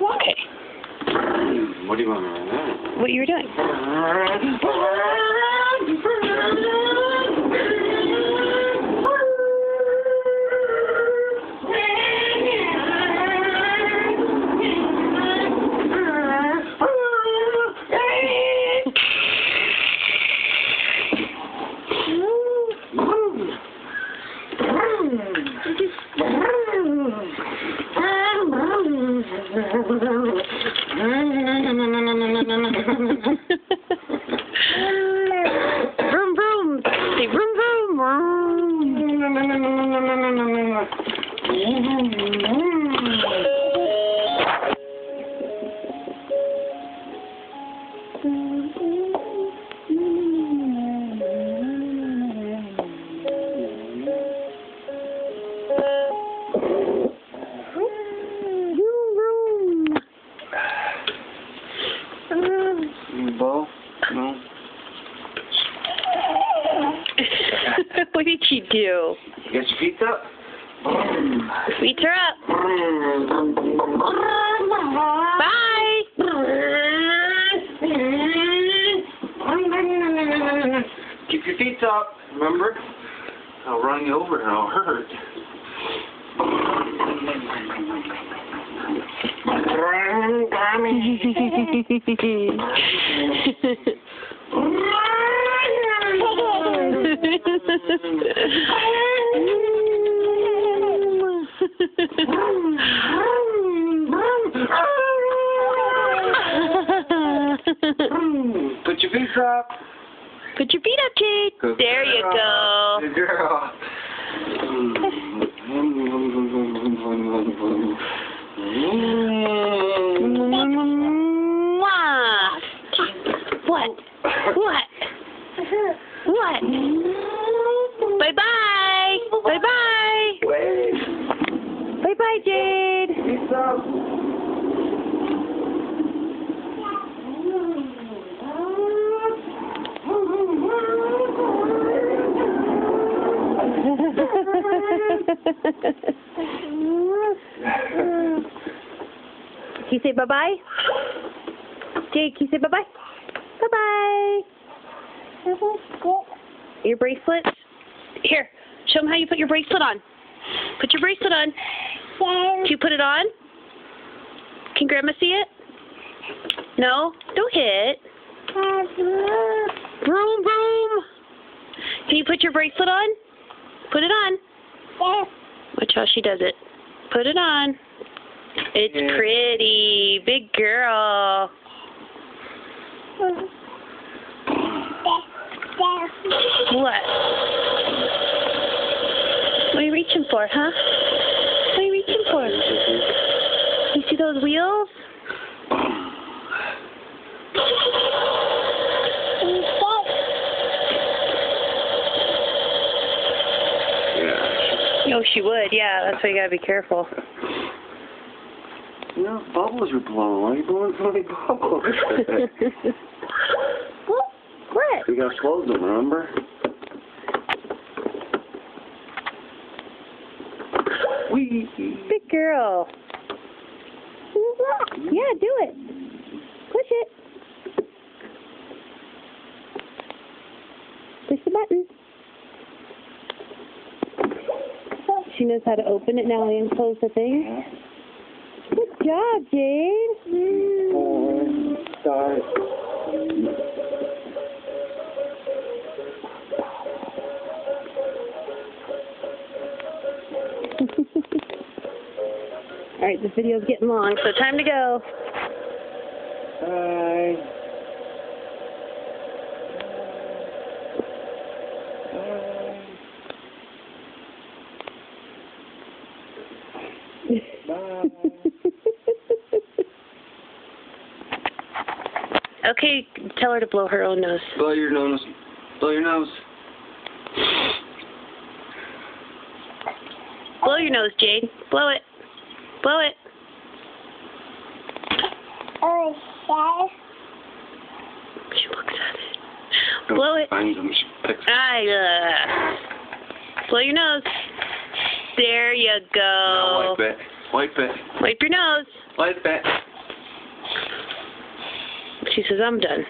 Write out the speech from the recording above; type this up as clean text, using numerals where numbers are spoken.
Okay. What do you want me to know? What you were doing? Vroom vroom. Say vroom vroom. Ball? No. What did she do? Get your feet up. Feet her up. Bye. Keep your feet up. Remember? I'll run you over and I'll hurt. Put your feet up. Put your feet up, Jade. Good There you go. Good girl. Mwah. What? What? What? Bye-bye. Bye-bye. Wait. Bye-bye, Jade. Feet up. Can you say bye-bye? Jade, can you say bye-bye? Bye-bye. Your bracelet? Here, show them how you put your bracelet on. Put your bracelet on. Can you put it on? Can Grandma see it? No? Don't hit. Vroom, vroom. Can you put your bracelet on? Put it on. Watch how she does it. Put it on. It's pretty. Big girl. What? What are you reaching for, huh? What are you reaching for? You see those wheels? Oh, she would. Yeah, that's why you gotta be careful. You know, bubbles are blowing. Why are you blowing so many bubbles? What? You gotta close them, remember? Wee. Big girl. Yeah, do it. Push it. Push the button. She knows how to open it now and close the thing. Good job, Jade. 4, 5. All right, this video's getting long, so time to go. Bye. Bye. Okay, tell her to blow her own nose. Blow your nose. Blow your nose. Blow your nose, Jade. Blow it. Blow it. She looks at it. Blow it. Find them. She picks them. Blow your nose. There you go. Now wipe it. Wipe it. Wipe your nose. Wipe it. She says, I'm done.